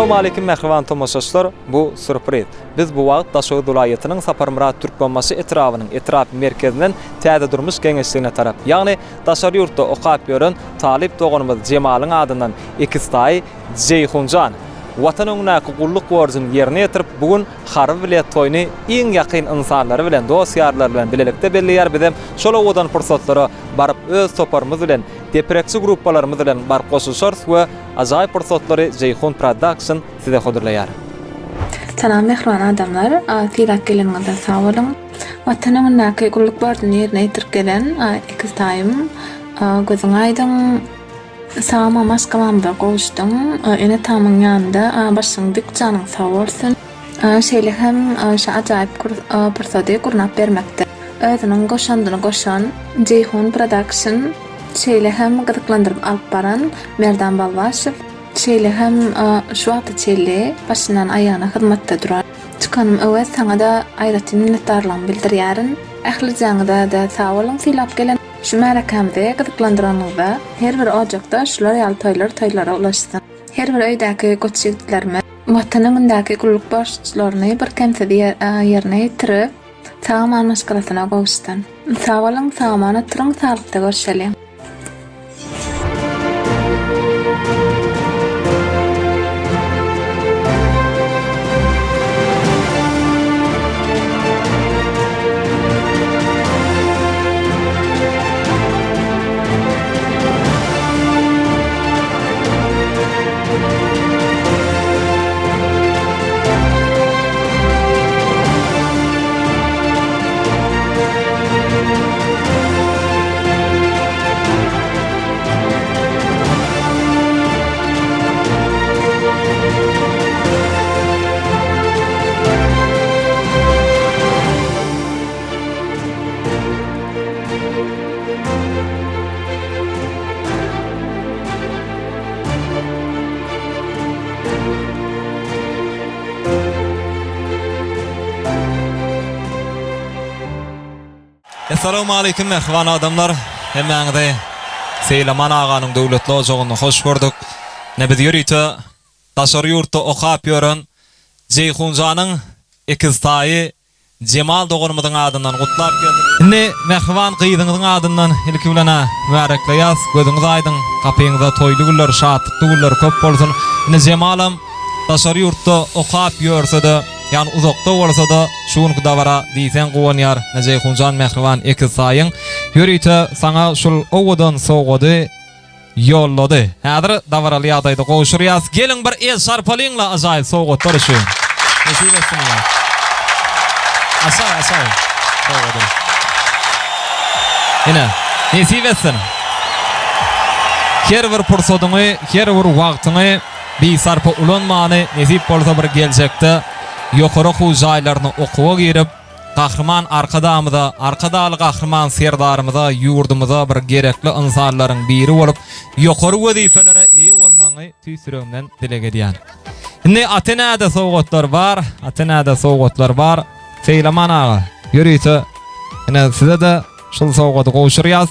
Assalamu alaykum mehriban tomoşaçlar. Bu sürpriz. Biz bu wagt Daşow dolaýatynyň Saparmurat Türkmenbaşy etrawynyň etrap merkezinden täze durmuş geňeşligine tarap. Ýagny Daşary ýurtda okap ýören talip doganymyz Jemalyň adyndan Ekiztaý Jeyhunjan watan öňündäki gulluk borjyny ýerine ýetirip bugun harby bilen toýny iň ýakyn insanlary bilen, dostýarlar bilen bilelikde belliýär bizem şol owadan pursatlary baryp öz toparmyz bilen, depressiw gruppalarymyz bilen baryp goşuşarys we ajaýyp pursatlary Jeyhun Production size hodurlaýar. Salam mehriban adamlar, firak geleniňizde sag bolun. Watan öňündäki gulluk borjyny ýerine ýetirip gelen Ekiztaýym gözüň aýdyn Sama maskaman bir goşdum. Ene tamın ýanynda başyň dik janyň sag bolsun. Şeýle hem şa ajaýyp pursady gurnap bermekde. Özüniň goşandyny goşan Jeyhun Production şeýle hem gyzyklandyryp alyp baran Merdan Balbaşew şeýle hem şu wagty çelli başyndan aýagyna hyzmatda durar. Çykanym öwes saňa da aýratyn minnetdarlygymy bildirýärin. Ähli jaňyda da sag bolun silap gelen şu märakamda gyzyklandyranyňda her bir ojakda şular ýaly toýlara ulaşsyn. Her bir öýdäki goççylyklarmy watanyňyndaky gulluk borçlaryny bir kemsedi ýerine ýetirip taýman maskarasyna gowşdyn. Sag bolun, sagmana türüň salykda görşelim. Assalamu alaykum mehriban adamlar. Hemmäňize Seylaman aganyň döwletli ojagyny hoş gördük. Ne biz ýörýte Daşary ýurtda okap ýören Jeyhunjanyň Ekiztaý Jemal doganymyzyň adyndan gutlap geldik. Indi mehriban gyýdyňyzyň adyndan ilki bilen märekleýäs. Gözüňiz aýdyn, kapyňyzda toýly günler, şatlykly günler köp bolsun. Indi Jemalym Daşary ýurtda okap ýörse-de yani uzakta olsa da şuňky da bara diýsen gowanýar. Jeyhunjan mehriban Ekiztaýyň ýörýte saňa şol owadan sowgady ýollady. Häzir dawaraly ýagdaýda goşurýas. Gelin bir el şarpalyňla ajaýyp sowgatlar üçin. Näsip etsin ya. Asay. Sowgady. Ine, näsip etsin. Her bir pursadyňy, her bir wagtyňy bir sarpa ulanmany näsip bolsa bir geljekde ýokary hujaýlaryny okuwa girip, gahrman arkadaly gahrman serdarymyza, ýurdumyza bir gerekli insanlaryň biri bolup, ýokary wezifelere eýe bolmagy tüýsüregimden dilek edýän. Indi Atenada sowgatlar bar. Seylaman aga, ýörýte. Ine size de şol sowgady gowşurýas.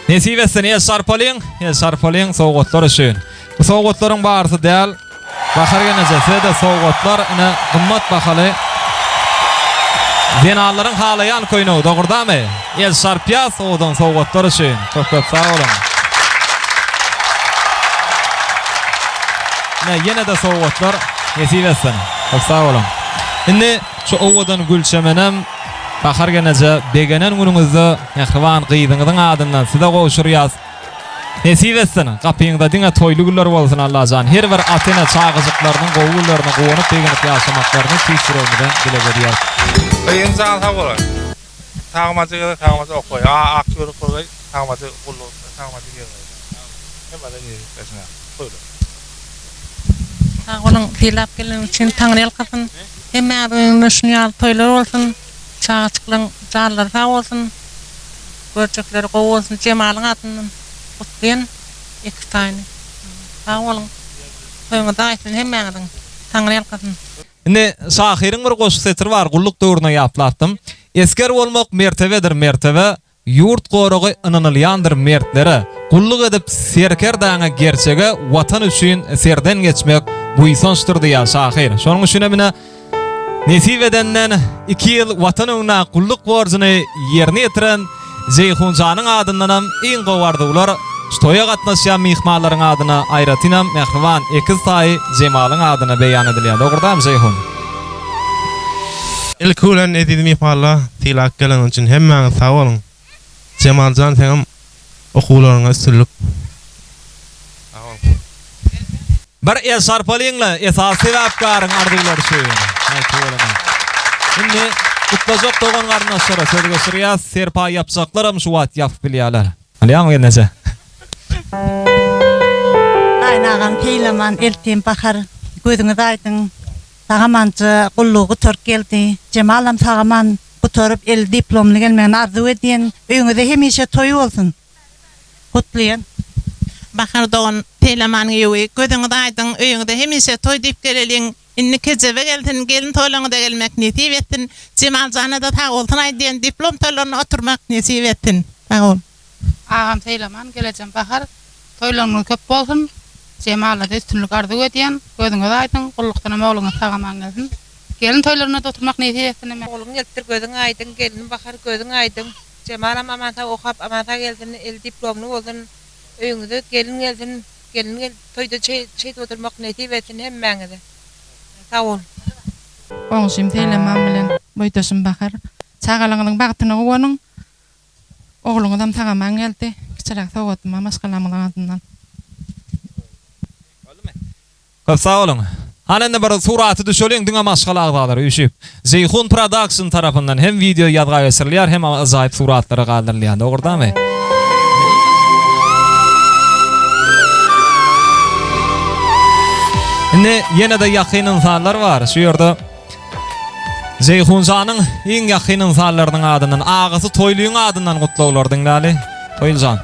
Näsip etsin el şarpalyň sowgatlar üçin. Bu sowgatlaryň barysy däl Baharga näjese de sowgatlar ine gymmat bahaly zenallaryň halaýan koýnagy dogurdamy? El şarpýas odan sowgatlar üçin. Köp sag bolun. Ýene de sowgatlar näsip etsin. Köp sag bolun. Indi şu owadan gülçemenem baharga näje begenen günüňizde mehriban gyýdyňyzyň adyndan size gowşurýas. Näsip etsin, gapyňda diňe toýly günler bolsun Allahjan. Her bir Atena çağıjyklarynyň gowullaryny gowunyp begenip ýaşamaklaryny tüýsüregimden dilek edýär. Beýin sag bolar. Tagmazy okuy. Aktyor okuy. Tagmazy gulluk, tagmazy gelýär. Hemmäde ýeşine. Toýly. Onun filap gelen üçin taňry ýalkasyn. Hemmäde şuňal toýlar bolsun. Çağıjyklaryň jarlary sag bolsun. Görjekleri gowy bolsun Jemalyň adyndan. Kutlayan Ekiztaýy. Sag bolun. Toýňyza aýtyn hemmäňiň taňry ýalkasyn. Indi şahyryň bir goşuk setir bar, gulluk döwrüne ýaplatdym. Esker bolmak mertebedir, mertebe yurt goragy ynanylýandyr mertlere gulluk edip serker daňa gerçege watan üçin serden geçmek bu isonçdur diýär şahyr. Şonuň üçin emine nesip edenden 2 ýyl watan öňüne gulluk borjyny ýerine ýetiren Jeyhunjanyň adyndanam iň gowardylar. Stoya gatnaşýan mihmanlaryň adyna Aýratynam Mehriban Ekiztaý Jemalyň adyna beýan edilýär. Dogurdam Jeyhun? İlkulen edidi mihmanlar tilak gelen üçün hemmäňiz sag bolun. Cemaljan seňem okularyňa üstünlük. Bir esarpalyňla esasy sebäpkaryň ardylar söýün. Şimdi kutlajak dogan garnaşlara söz geçirýär. Serpa ýapjaklarym şu wagt ýapyp bilýärler. Alýan gençe. Aynagan Teylaman eltim bakar gözüňiz aýdyň. Sagamança gullugy törk geldi. Jemalam sagaman gutorup el diplomly gelmegini arzu edýän. Öňüňizde hemişe toý bolsun. Kutlaýan. Bakar doğan Teylaman ýewi gözüňiz aýdyň, öýüňde hemişe toý diýip geleliň. Inni kejebe geldin, gelin toýlaňyda gelmek nesip ettin. Cemalzana da tag bolsun aýdýan diplom toýlaryna oturmak nesip ettin. Bagol. Ağam Teylaman geleceğim bakar. Toýlaryň köp bolsun. Cemal'a da üstünlük arzu edýän. Gözüňiz aýdyň, gullukdan oğluňyz sagaman gelsin. Gelin toýlaryna da oturmak nesip ettin. Oğlun geltir gözüň aýdyň, gelin bakar gözüň aýdyň. Cemalam amanta okap, amanta geldin, el diplomly boldun. Öýüňizde gelin geldin, gelin toýda çeýde oturmak nesip ettin hemmäňize. Sag ol. Oňşym Teylaman bilen boýtaşym bakar. Çagalaňyň bagtyny gowanyň. Oğluňyzam sagaman geldi. Kiçirak sogatma maşgalamyň adyndan. Köp sag bolun. Hanende bir suraty düşöleň diňe maşgalagdalar üşüp. Jeyhun Production tarapyndan hem video ýadga geçirilýär, hem azaýyp suratlary galdyrylýar. Dogurdamy? Indi ýene-de ýakyn insanlar bar. Şu ýerde Jeyhunjanyň iň ýakyn insanlarynyň adyndan, agasy Toýlyň adyndan gutlaglar diňläli. Toýljan.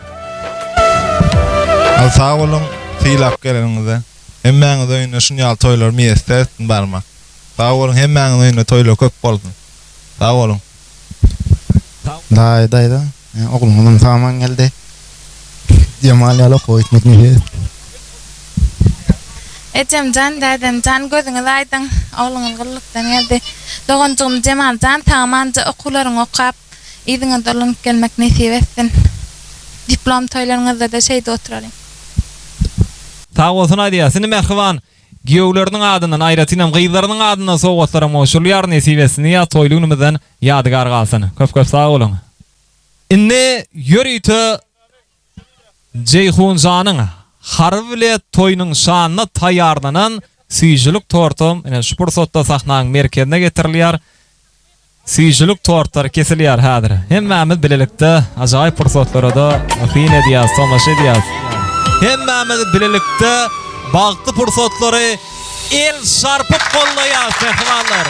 Al sag bolun tilak geleniňizde. Hemmäňiz öýüne şunýal toýlar miýestetsin barmak. Sag bolun hemmäňiz öýüne toýlar köp bolsun. Sag bolun. Dayda. Oğlum sagaman geldi. Cemal ýaly goýtmak niýet. Ecemcan dadamcan gözüňiz aýdyň, oğluňyz gullukdan geldi. Doganjygym Cemaljan tamamca okularyň okap, ýygyňa dolanyp gelmek nesip etsin. Diplom toýlaryňyzda da şeýde oturalyň. Sag bolsun aýdýar. Seni Mehriban giýewleriniň adyndan, Aýratynam gyýlarynyň adyndan sowgatlara moşulýar nesip etsin. Ýa toýlugymyzdan ýadygar galsyn. Köp sag bolun. Indi ýörüýte Jeyhunjanyň harwyle toýnyň şanyna taýýarlanan süýjülük tortum, ene şu pursatda sahnaň merkezine getirilýär. Süýjülük tortlar kesilýär häzir. Hemmämiz bilelikde ajaýyp pursatlara da fin edýär, tomaşa edýär. Hemmämiz bilelikde bagty pursatlary el şarpyp gollaýar sehmanlar.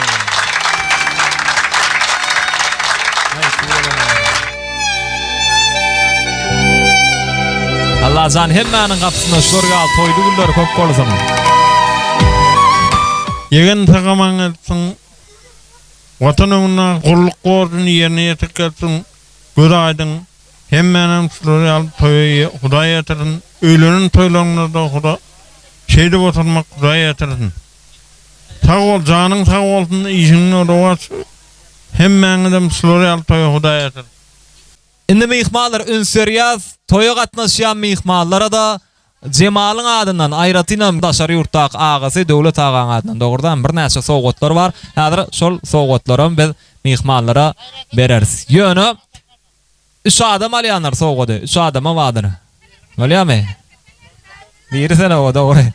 Allah zan hemmäniň gapsyna şorgal toýdy gullar köp bolsun. Ýegen sagaman gelsin. Watanyňa gulluk borjyny ýerine ýetip gelsin. Göz aýdyň. Hemmäniň şolary alyp toýy Hudaý ýetirin. Öýlenin toýlaryňda Huda şeýde oturmak Hudaý ýetirin. Sag bol janyň sag bolsun, işiňe rawat. Hemmäňizem şolary alyp toýy Hudaý ýetirin. Indi mihmanlar ünsürýäz, toýa gatnaşýan mihmanlara da Jemalyň adyndan, Aýratynam daşary ýurtdaky agasy Döwlet agaň adyndan dogurdan bir näçe sowgatlar bar. Häzir şol sowgatlarym biz mihmanlara bereriz. Ýöne 3 adam alýanlar sowgady, 3 adama wadyr. Bolýarmy? Biri sene o dogry.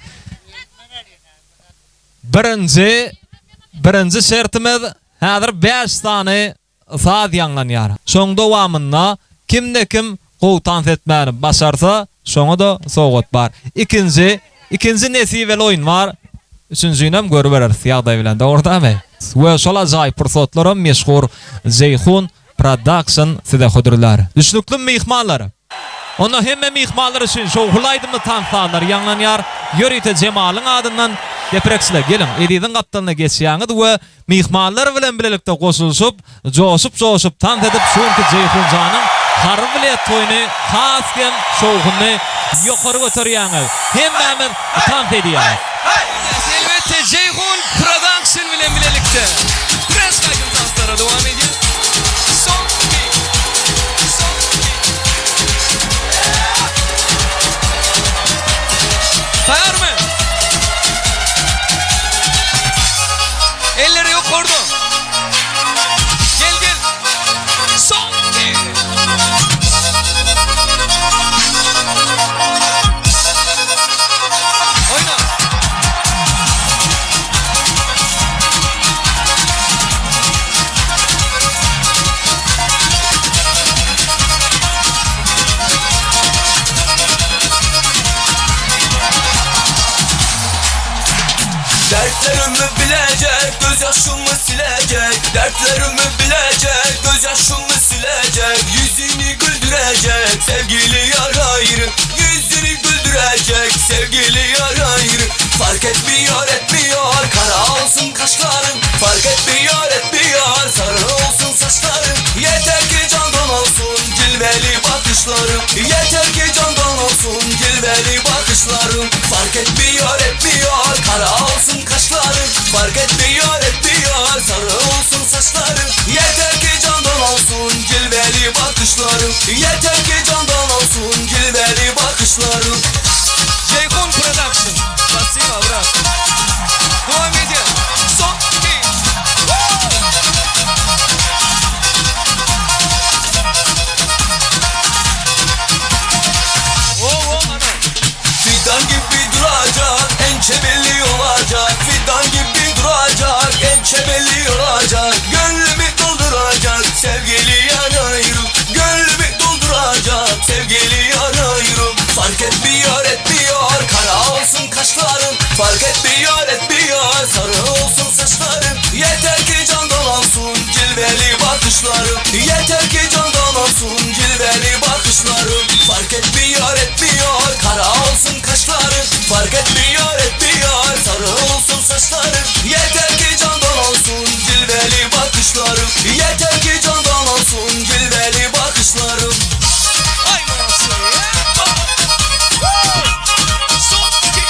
Birinji şertimiz häzir 5 tane saat ýanlanýar. Şoň dowamynda kimde kim gowtan etmäni başarsa, şoňa da sowgat bar. Ikinji nesibeli oýun bar. Üçüncüýinem görüp bereriz ýagdaý bilen. Dogurdamy? We şol ajaýyp pursatlarym meşhur Jeyhun Production side hödürler. Düşnükli mihmanlar. Onda hemme mihmanlar üçin şo hulaydymy tansalar ýanlanýar. Ýörüýte Jemalyň adyndan depreksile gelin. Edidiň gapdalyna geçýäňiz we mihmanlar bilen bilelikde goşulşyp, joşup tans edip şonky Jeyhunjanyň Harbilet toyunu hasken şoğunu yukarı götürýäňiz. Hemmämiz tam edýär. Elbette Ceyhun Production bilen bilelikte. Prens kaygın danslara devam ediyor. Son iki. Son iki. Tayar mı? Elleri yok orada. Gel gel. Son iki. Oyna. Dertlerimi bilecek, gözyaşımı silecek. Dertlerimi bilecek, gözyaşımı silecek. Yüzünü güldürecek, sevgili yar ayrı. Yüzünü güldürecek, sevgili yar ayrı. Fark etmiyor etmiyor, kara olsun kaşların. Fark etmiyor etmiyor, sarı olsun saçların. Yeter ki candan olsun cilveli bakışlarım. Yeter ki candan olsun cilveli bakışlarım. Fark etmiyor etmiyor, kara olsun kaşların. Fark etmiyor etmiyor, sarı olsun saçların. Yeter ki candan olsun cilveli bakışlarım. Yeter ki candan olsun cilveli bakışlarım. Ceyhun Production. Спасибо, брат. Devam ediyor. Son iki. Fidan gibi duracak, ençebelli olacak. Fidan gibi duracak, ençebelli olacak. Gönlümü dolduracak, sevgili yar ayrım. Gönlümü dolduracak, sevgili yar ayrım. Fark etmiyor etmiyor, kara olsun kaşların. Fark etmiyor etmiyor, sarı olsun saçların. Yeter ki candan olsun cilveli bakışlarım. Yeter ki candan olsun cilveli bakışlarım. Fark etmiyor etmiyor, kara olsun kaşların. Fark etmiyor etmiyor, sarı olsun saçların. Yeter ki candan olsun cilveli bakışlarım. Yeter ki candan olsun cilveli bakışlarım. Ay nasıl ya? Son iki.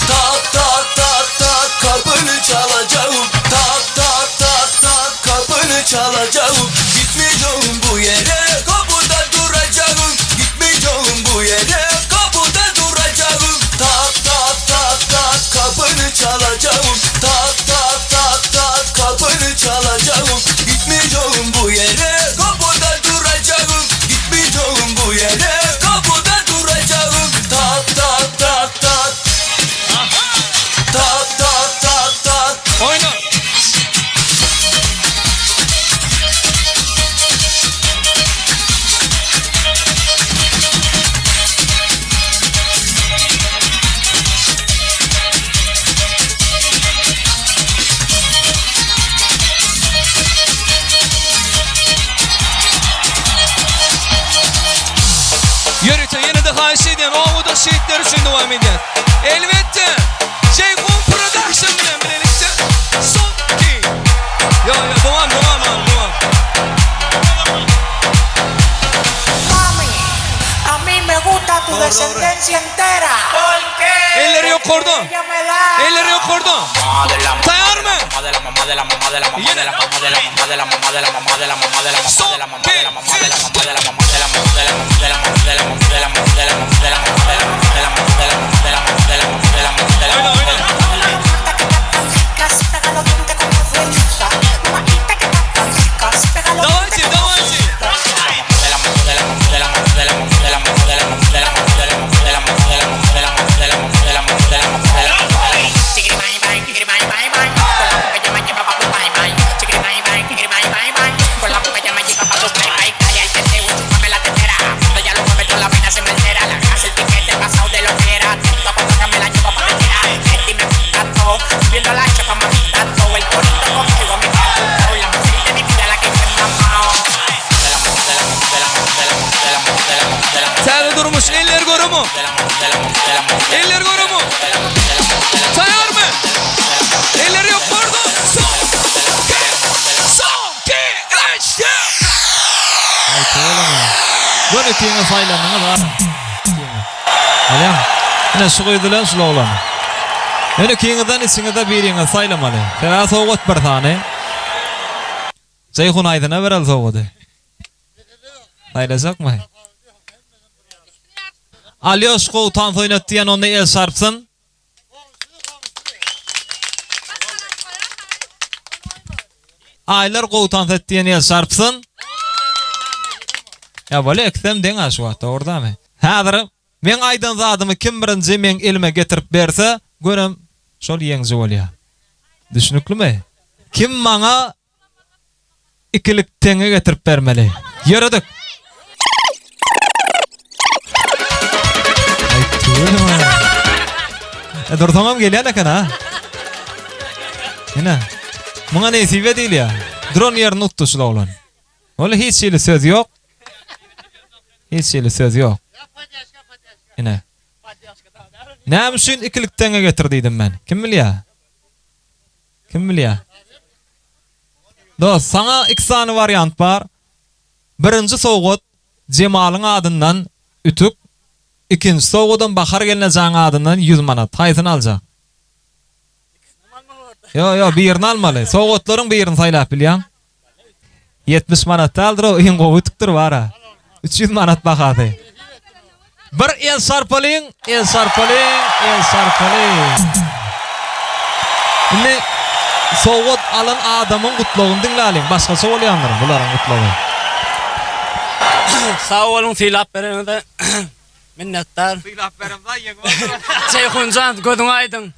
Tak tak tak tak kapını çalacağım. Tak tak tak tak kapını çalacağım. Gitmeyeceğim bu yere, kapıda duracağım. Gitmeyeceğim bu yere, kapıda duracağım. Tak tak tak tak kapını çalacağım. Tak tak tak tak kapını çalacağım. Gitmeyeceğim bu yere, kapıda duracağım. Gitmeyeceğim bu yere, kapıda duracağım. Tak tak tak tak. Tak tak tak tak. Oyna. Yürüte yine de haşi ediyen o da şehitler için devam ediyor. Elbette Ceyhun Production bilen birlikte son iki. Yo devam. Mami, a mí me gusta tu descendencia entera. ¿Por qué? Elleri yok orada. Ella me da. Elleri yok orada. Tayar mı? Eller görü mü? Sayar mı? Bunu kiyine saylanını var. Alam. Yine şu koydulan şu oğlan. Yine kiyineden içine de birine saylamalı. Tera soğut bir tane. Ceyhun aydına veral soğudu. Saylasak mı? Alyoş koğutan soynat diyen onu el sarpsın. Aylar koğutan set diyen el sarpsın. Ya böyle eksem den aşu hatta orada mı? Hazır. Men aydan zadımı kim birinci men elime getirip berse, görüm şol yeňzi bolýar. Düşünükli mi? Kim bana ikilik tenge getirip bermeli? Yaradık. Ay tuğulma. Dur tamam geliyor ne kana? Yine. Buna nesibe değil ya. Drone yerini uttu şula olan. Öyle hiç şeyli söz yok. Hiç şeyli söz yok. Yine. Ne müşün ikilik tenge getirdiydim ben. Kim bilýär? Kim bilýär? Dost, sana iki tane variant var. Birinci soğut Cemal'ın adından ütük. İkinci soğudun Bahar gelineceğin adından 100 manat. Haysını alacak. Yo birini almalı. Soğutların birini saylap bilýän. 70 manat aldır o en goýtukdyr var ha. 300 manat bakadı. Bir el sarpalayın, el sarpalayın, el sarpalayın. Şimdi soğut alan adamın kutluğunu dinleyelim. Başkası olyanlar bunların kutluğu. Sağ olun filap verene minnettar. Filap veremden yegma. Ceyhuncan gözün aydın.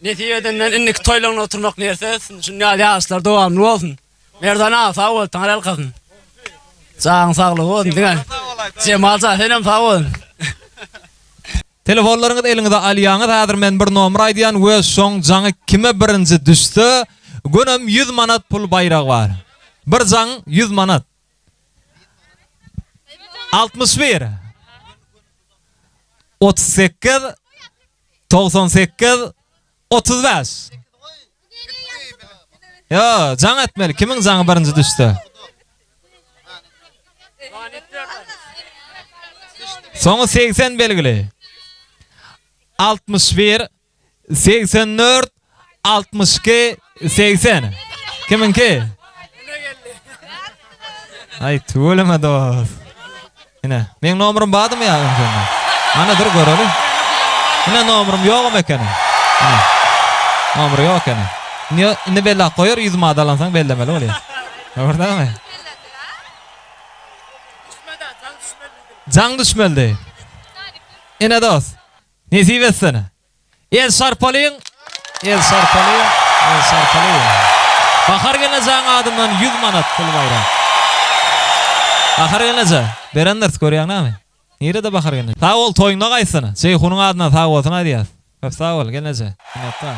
Netiyeden innik toylarına oturmak niyesiz. Şunu yaşlar devamlı olsun. Merdana sağ ol, tanrı kalsın. Sağlık olsun. Cemalca senem sağ olun. Telefonlarınız elinizde alýaňyz häzir men bir nomer aýdýan we soň jaňy kime birinji düştü? Günüm 100 manat pul bayraq var. Bir jaň 100 manat. 61 38 98 35. Yo, jaň etmeli. Kimin jaňy birinji düştü? Soňy 80 belgili. 61 84 62 80. Kiminki? Ay tuğulama dost. Yine men nomerim badım ya öňden. Ana dur göreli. Yine nomerim ýok mekene. Yine. Nomerim ýok ene. Ne bella koyar 100 manat alansaň bellemeli bolýar. Gördüňmi? Jaň düşmeli. Yine dost. Nesip etsene. El sarpalayın. El sarpalayın. El sarpalayın. Bahar geleceğin adından 100 manat pul bayraq. Bahar geleceğin. Berenler görýän näme? Nerede bahar geleceğin? Sağ ol toyuna gaýsyna. Ceyhunun adına sağ olsun aýdýas. Sağ ol geleceğin. Minnettar.